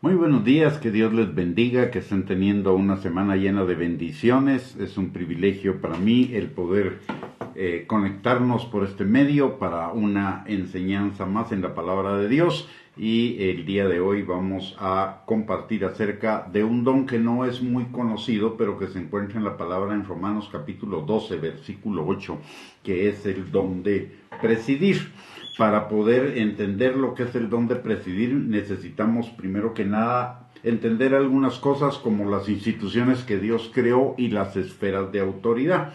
Muy buenos días, que Dios les bendiga, que estén teniendo una semana llena de bendiciones. Es un privilegio para mí el poder conectarnos por este medio para una enseñanza más en la palabra de Dios. Y el día de hoy vamos a compartir acerca de un don que no es muy conocido, pero que se encuentra en la palabra en Romanos capítulo 12, versículo 8, que es el don de presidir. Para poder entender lo que es el don de presidir, necesitamos primero que nada entender algunas cosas como las instituciones que Dios creó y las esferas de autoridad.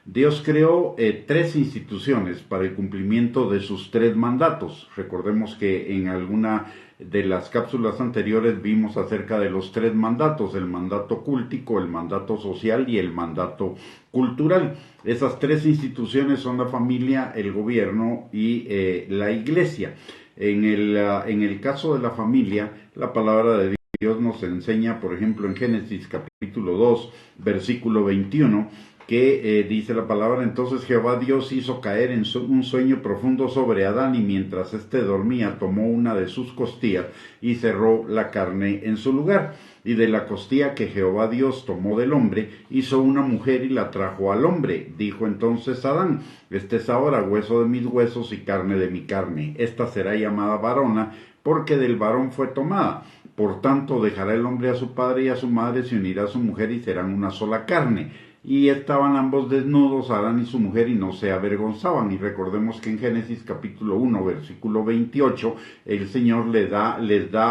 Dios creó tres instituciones para el cumplimiento de sus tres mandatos. Recordemos que en alguna de las cápsulas anteriores vimos acerca de los tres mandatos: el mandato cultico, el mandato social y el mandato cultural. Esas tres instituciones son la familia, el gobierno y la iglesia. En el caso de la familia, la palabra de Dios nos enseña, por ejemplo, en Génesis capítulo 2, versículo 21, que dice la palabra: entonces Jehová Dios hizo caer en un sueño profundo sobre Adán, y mientras éste dormía tomó una de sus costillas y cerró la carne en su lugar. Y de la costilla que Jehová Dios tomó del hombre, hizo una mujer y la trajo al hombre. Dijo entonces Adán: este es ahora hueso de mis huesos y carne de mi carne. Esta será llamada varona, porque del varón fue tomada. Por tanto dejará el hombre a su padre y a su madre, se unirá a su mujer y serán una sola carne. Y estaban ambos desnudos, Adán y su mujer, y no se avergonzaban. Y recordemos que en Génesis capítulo 1, versículo 28, el Señor les da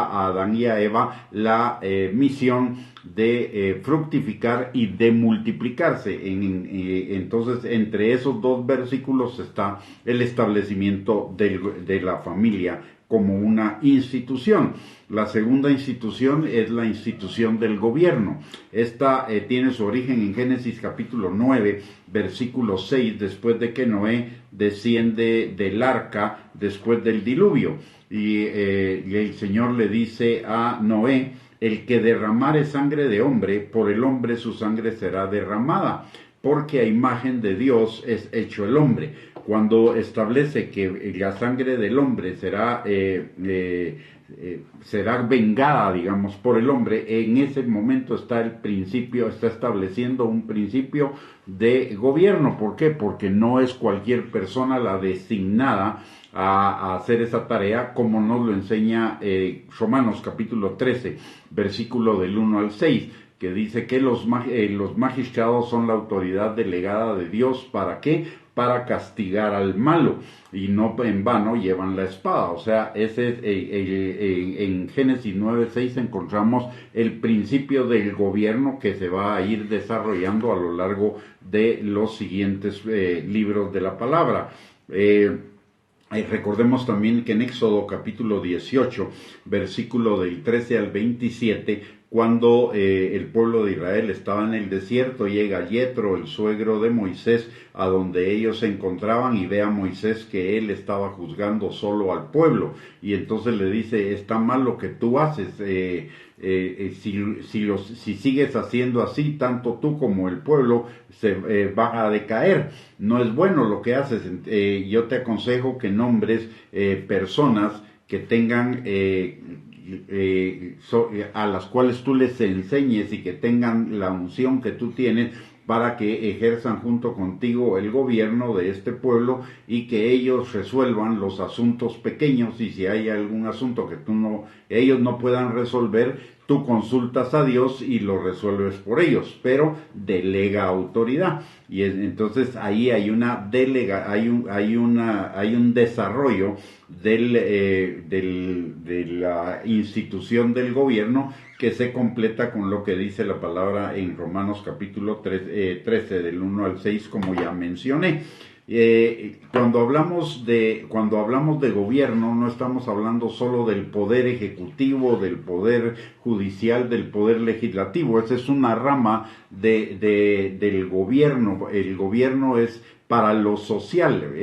a Adán y a Eva la misión de fructificar y de multiplicarse. Entonces, entre esos dos versículos está el establecimiento de la familia como una institución. La segunda institución es la institución del gobierno. Esta tiene su origen en Génesis capítulo 9, versículo 6, después de que Noé desciende del arca después del diluvio. Y el Señor le dice a Noé: el que derramare sangre de hombre, por el hombre su sangre será derramada, porque a imagen de Dios es hecho el hombre. Cuando establece que la sangre del hombre será vengada, digamos, por el hombre, en ese momento está estableciendo un principio de gobierno. ¿Por qué? Porque no es cualquier persona la designada a hacer esa tarea, como nos lo enseña Romanos capítulo 13, versículo del 1 al 6, que dice que los magistrados son la autoridad delegada de Dios. ¿Para qué? Para castigar al malo, y no en vano llevan la espada. O sea, en Génesis 9:6 encontramos el principio del gobierno que se va a ir desarrollando a lo largo de los siguientes libros de la palabra. Recordemos también que en Éxodo capítulo 18, versículo del 13 al 27, cuando el pueblo de Israel estaba en el desierto, llega Yetro, el suegro de Moisés, a donde ellos se encontraban, y ve a Moisés que él estaba juzgando solo al pueblo, y entonces le dice: está mal lo que tú haces. Si sigues haciendo así, tanto tú como el pueblo se va a decaer. No es bueno lo que haces. Yo te aconsejo que nombres personas que tengan a las cuales tú les enseñes y que tengan la unción que tú tienes, para que ejerzan junto contigo el gobierno de este pueblo, y que ellos resuelvan los asuntos pequeños. Y si hay algún asunto que ellos no puedan resolver, tú consultas a Dios y lo resuelves por ellos, pero delega autoridad. Y entonces ahí hay un desarrollo de la institución del gobierno, que se completa con lo que dice la palabra en Romanos capítulo 13, del 1 al 6, como ya mencioné. Cuando hablamos de gobierno, no estamos hablando solo del poder ejecutivo, del poder judicial, del poder legislativo. Esa es una rama del gobierno. El gobierno es para lo social.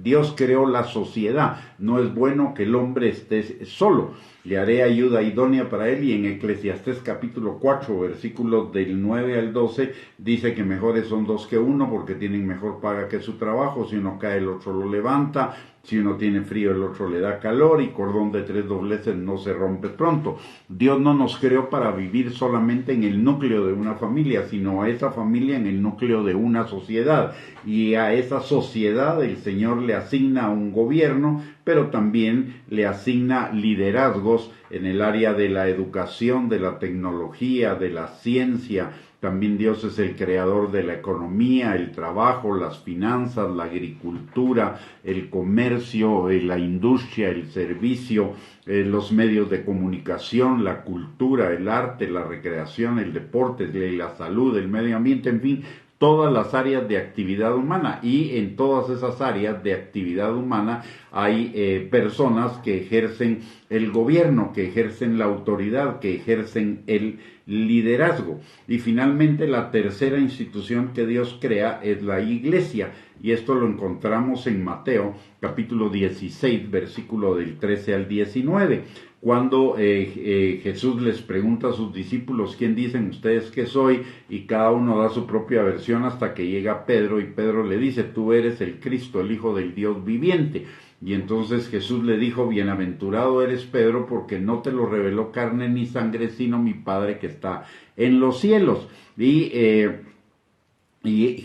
Dios creó la sociedad. No es bueno que el hombre esté solo. Le haré ayuda idónea para él. Y en Eclesiastés capítulo 4, versículos del 9 al 12, dice que mejores son dos que uno, porque tienen mejor paga que su trabajo. Si uno cae, el otro lo levanta. Si uno tiene frío, el otro le da calor, y cordón de 3 dobleces no se rompe pronto. Dios no nos creó para vivir solamente en el núcleo de una familia, sino a esa familia en el núcleo de una sociedad. Y a esa sociedad el Señor le asigna un gobierno, pero también le asigna liderazgos en el área de la educación, de la tecnología, de la ciencia. También Dios es el creador de la economía, el trabajo, las finanzas, la agricultura, el comercio, la industria, el servicio, los medios de comunicación, la cultura, el arte, la recreación, el deporte, la salud, el medio ambiente, en fin, todas las áreas de actividad humana. Y en todas esas áreas de actividad humana hay personas que ejercen el gobierno, que ejercen la autoridad, que ejercen el liderazgo. Y finalmente la tercera institución que Dios crea es la iglesia, y esto lo encontramos en Mateo capítulo 16 versículo del 13 al 19, cuando Jesús les pregunta a sus discípulos: ¿quién dicen ustedes que soy? Y cada uno da su propia versión, hasta que llega Pedro, y Pedro le dice: tú eres el Cristo, el Hijo del Dios viviente. Y entonces Jesús le dijo: bienaventurado eres, Pedro, porque no te lo reveló carne ni sangre, sino mi Padre que está en los cielos. Y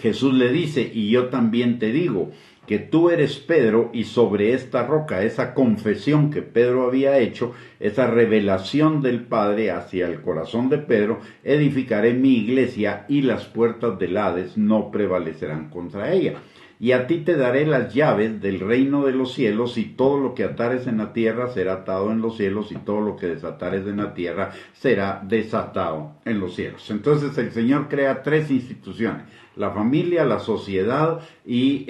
Jesús le dice: y yo también te digo que tú eres Pedro, y sobre esta roca, esa confesión que Pedro había hecho, esa revelación del Padre hacia el corazón de Pedro, edificaré mi iglesia, y las puertas del Hades no prevalecerán contra ella. Y a ti te daré las llaves del reino de los cielos, y todo lo que atares en la tierra será atado en los cielos, y todo lo que desatares en la tierra será desatado en los cielos. Entonces el Señor crea tres instituciones: la familia, la sociedad y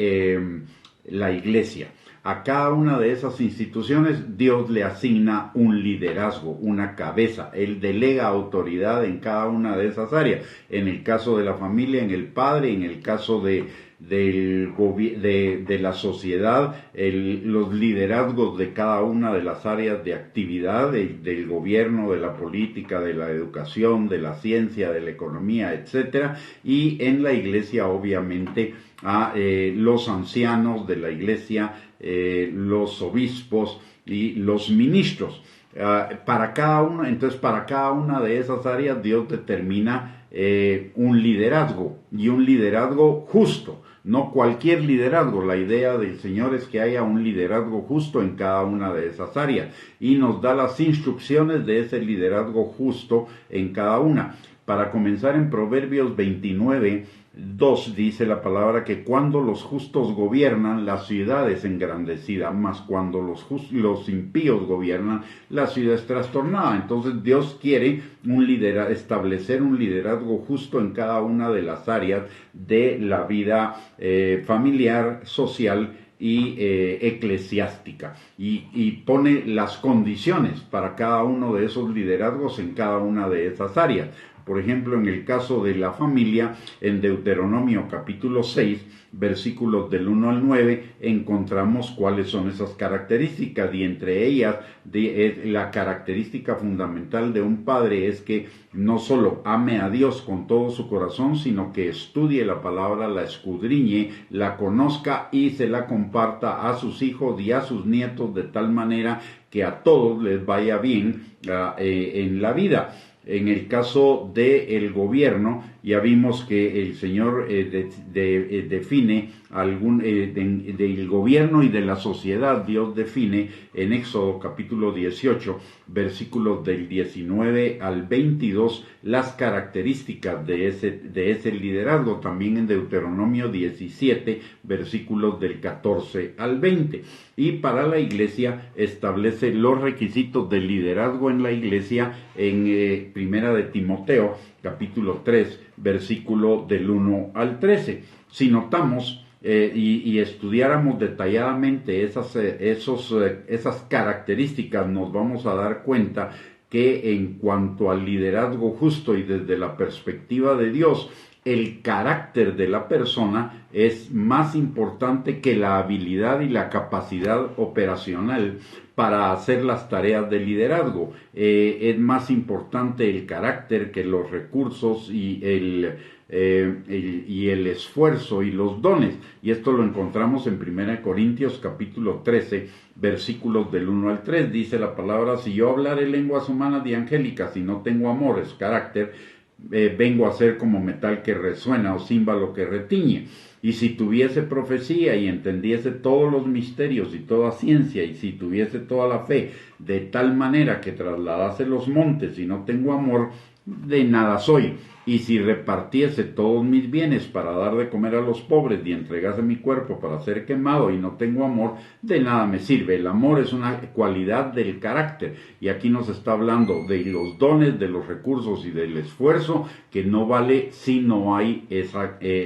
la iglesia. A cada una de esas instituciones Dios le asigna un liderazgo, una cabeza. Él delega autoridad en cada una de esas áreas. En el caso de la familia, en el padre; en el caso de la sociedad, los liderazgos de cada una de las áreas de actividad, del gobierno, de la política, de la educación, de la ciencia, de la economía, etcétera. Y en la iglesia, obviamente, a los ancianos de la iglesia, los obispos y los ministros. Para cada una de esas áreas Dios determina un liderazgo, y un liderazgo justo, no cualquier liderazgo. La idea del Señor es que haya un liderazgo justo en cada una de esas áreas, y nos da las instrucciones de ese liderazgo justo en cada una. Para comenzar, en Proverbios 29:2 dice la palabra que cuando los justos gobiernan, la ciudad es engrandecida, mas cuando los impíos gobiernan, la ciudad es trastornada. Entonces Dios quiere establecer un liderazgo justo en cada una de las áreas de la vida familiar, social y eclesiástica, y pone las condiciones para cada uno de esos liderazgos en cada una de esas áreas. Por ejemplo, en el caso de la familia, en Deuteronomio capítulo 6, versículos del 1 al 9, encontramos cuáles son esas características, y entre ellas la característica fundamental de un padre es que no solo ame a Dios con todo su corazón, sino que estudie la palabra, la escudriñe, la conozca y se la comparta a sus hijos y a sus nietos, de tal manera que a todos les vaya bien en la vida. En el caso del gobierno, ya vimos que el Señor define del gobierno y de la sociedad. Dios define en Éxodo capítulo 18, versículos del 19 al 22, las características de ese liderazgo. También en Deuteronomio 17, versículos del 14 al 20. Y para la iglesia establece los requisitos del liderazgo en la iglesia en Primera de Timoteo, capítulo 3, versículo del 1 al 13. Si notamos y estudiáramos detalladamente esas características, nos vamos a dar cuenta que en cuanto al liderazgo justo y desde la perspectiva de Dios, el carácter de la persona es más importante que la habilidad y la capacidad operacional para hacer las tareas de liderazgo. Es más importante el carácter que los recursos y el esfuerzo y los dones. Y esto lo encontramos en 1 Corintios capítulo 13, versículos del 1 al 3. Dice la palabra: si yo hablare lenguas humanas y angélicas y no tengo amor, es carácter, vengo a ser como metal que resuena o címbalo que retiñe. Y si tuviese profecía y entendiese todos los misterios y toda ciencia, y si tuviese toda la fe, de tal manera que trasladase los montes, y no tengo amor, de nada soy. Y si repartiese todos mis bienes para dar de comer a los pobres y entregase mi cuerpo para ser quemado y no tengo amor, de nada me sirve. El amor es una cualidad del carácter, y aquí nos está hablando de los dones, de los recursos y del esfuerzo, que no vale si no hay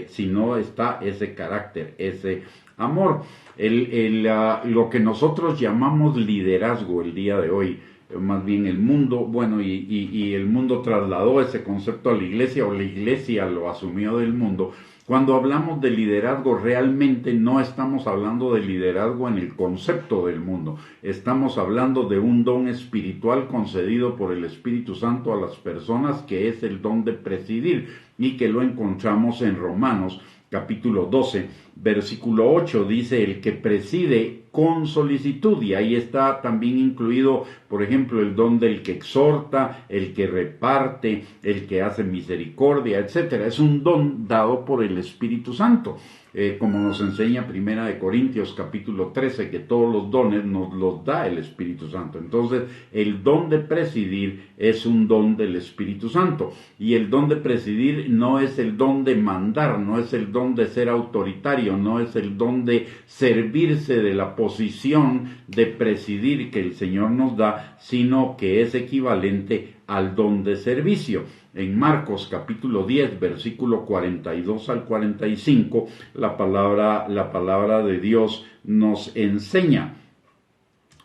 si no está ese carácter, ese amor. Lo que nosotros llamamos liderazgo el día de hoy, más bien el mundo, bueno, y el mundo trasladó ese concepto a la iglesia, o la iglesia lo asumió del mundo. Cuando hablamos de liderazgo, realmente no estamos hablando de liderazgo en el concepto del mundo. Estamos hablando de un don espiritual concedido por el Espíritu Santo a las personas, que es el don de presidir, y que lo encontramos en Romanos capítulo 12, versículo 8, dice: el que preside con solicitud. Y ahí está también incluido, por ejemplo, el don del que exhorta, el que reparte, el que hace misericordia, etcétera. Es un don dado por el Espíritu Santo. Como nos enseña 1 Corintios capítulo 13, que todos los dones nos los da el Espíritu Santo. Entonces, el don de presidir es un don del Espíritu Santo. Y el don de presidir no es el don de mandar, no es el don de ser autoritario, no es el don de servirse de la posición de presidir que el Señor nos da, sino que es equivalente al don de servicio. En Marcos capítulo 10, versículo 42 al 45, la palabra de Dios nos enseña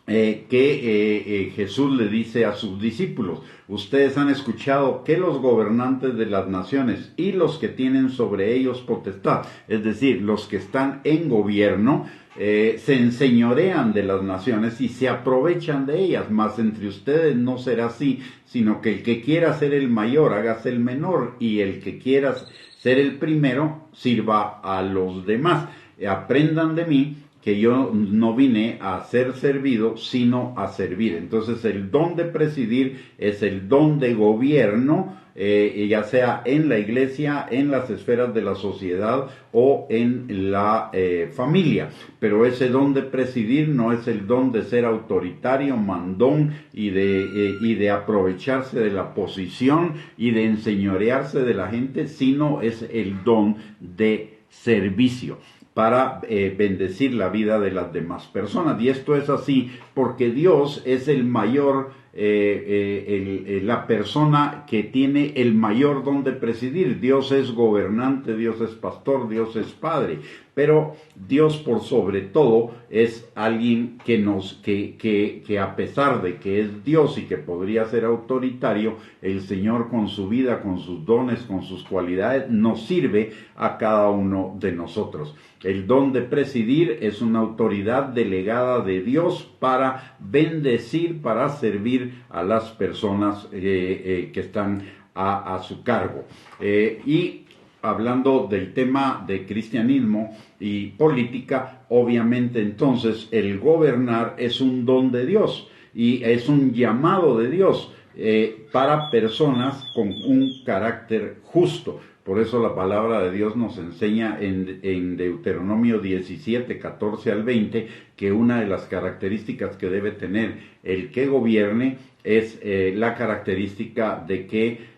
que Jesús le dice a sus discípulos: ustedes han escuchado que los gobernantes de las naciones y los que tienen sobre ellos potestad, es decir, los que están en gobierno, se enseñorean de las naciones y se aprovechan de ellas, mas entre ustedes no será así, sino que el que quiera ser el mayor, hágase el menor, y el que quiera ser el primero, sirva a los demás. Aprendan de mí, que yo no vine a ser servido, sino a servir. Entonces, el don de presidir es el don de gobierno, ya sea en la iglesia, en las esferas de la sociedad o en la familia. Pero ese don de presidir no es el don de ser autoritario, mandón, y de aprovecharse de la posición y de enseñorearse de la gente, sino es el don de servicio, para bendecir la vida de las demás personas. Y esto es así porque Dios es el mayor, la persona que tiene el mayor don de presidir. Dios es gobernante, Dios es pastor, Dios es padre. Pero Dios, por sobre todo, es alguien que a pesar de que es Dios y que podría ser autoritario, el Señor, con su vida, con sus dones, con sus cualidades, nos sirve a cada uno de nosotros. El don de presidir es una autoridad delegada de Dios para bendecir, para servir a las personas que están a su cargo. Y hablando del tema de cristianismo y política, obviamente entonces el gobernar es un don de Dios y es un llamado de Dios para personas con un carácter justo. Por eso la palabra de Dios nos enseña en Deuteronomio 17, 14 al 20, que una de las características que debe tener el que gobierne es la característica de que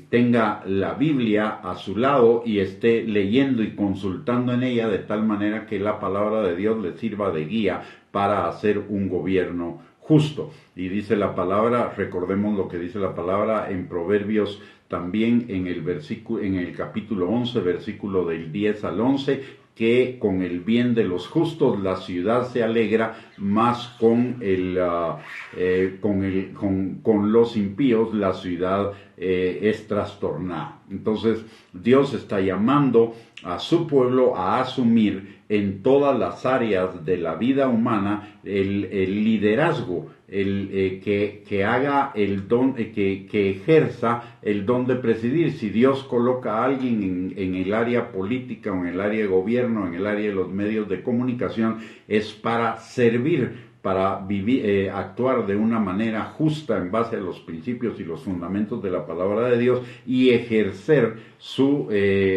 tenga la Biblia a su lado y esté leyendo y consultando en ella, de tal manera que la palabra de Dios le sirva de guía para hacer un gobierno justo. Y dice la palabra, recordemos lo que dice la palabra en Proverbios, también en el capítulo 11, versículo del 10 al 11, que con el bien de los justos la ciudad se alegra, más con los impíos la ciudad es trastornada. Entonces Dios está llamando a su pueblo a asumir en todas las áreas de la vida humana el liderazgo, que haga el don, que ejerza el don de presidir. Si Dios coloca a alguien en el área política, o en el área de gobierno, en el área de los medios de comunicación, es para servir, para vivir, actuar de una manera justa en base a los principios y los fundamentos de la palabra de Dios, y ejercer su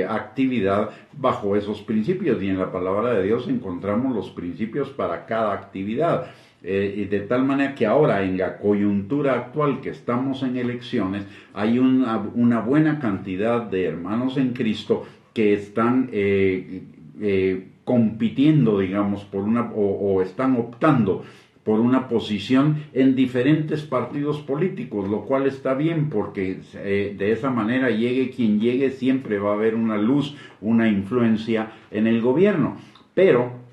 actividad bajo esos principios. Y en la palabra de Dios encontramos los principios para cada actividad. De tal manera que ahora, en la coyuntura actual que estamos en elecciones, hay una buena cantidad de hermanos en Cristo que están compitiendo, digamos, o están optando por una posición en diferentes partidos políticos, lo cual está bien, porque de esa manera, llegue quien llegue, siempre va a haber una luz, una influencia en el gobierno. Pero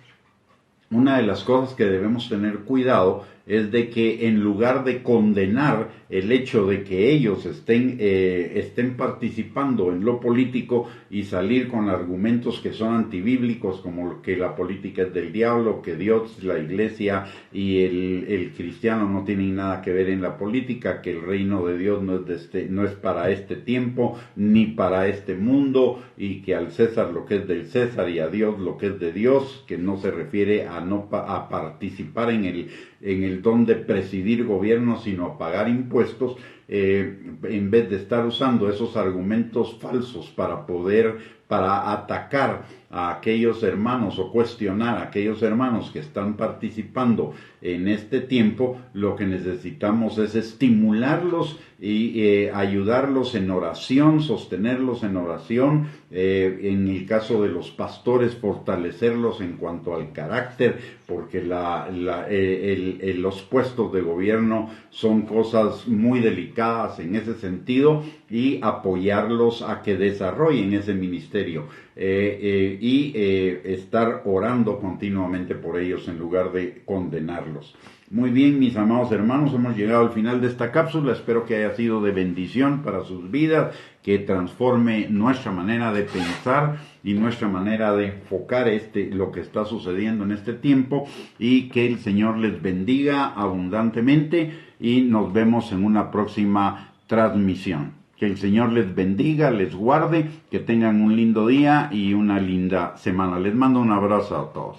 una de las cosas que debemos tener cuidado es de que, en lugar de condenar el hecho de que ellos estén participando en lo político y salir con argumentos que son antibíblicos, como que la política es del diablo, que Dios, la iglesia y el cristiano no tienen nada que ver en la política, que el reino de Dios no es para este tiempo ni para este mundo, y que al César lo que es del César y a Dios lo que es de Dios, que no se refiere a participar en el don de presidir gobiernos, sino a pagar impuestos, en vez de estar usando esos argumentos falsos para atacar a aquellos hermanos o cuestionar a aquellos hermanos que están participando en este tiempo. Lo que necesitamos es estimularlos y ayudarlos en oración, sostenerlos en oración, en el caso de los pastores, fortalecerlos en cuanto al carácter, porque los puestos de gobierno son cosas muy delicadas en ese sentido, y apoyarlos a que desarrollen ese ministerio, y estar orando continuamente por ellos en lugar de condenarlos. Muy bien, mis amados hermanos, hemos llegado al final de esta cápsula. Espero que haya sido de bendición para sus vidas, que transforme nuestra manera de pensar y nuestra manera de enfocar lo que está sucediendo en este tiempo, y que el Señor les bendiga abundantemente, y nos vemos en una próxima transmisión. Que el Señor les bendiga, les guarde, que tengan un lindo día y una linda semana. Les mando un abrazo a todos.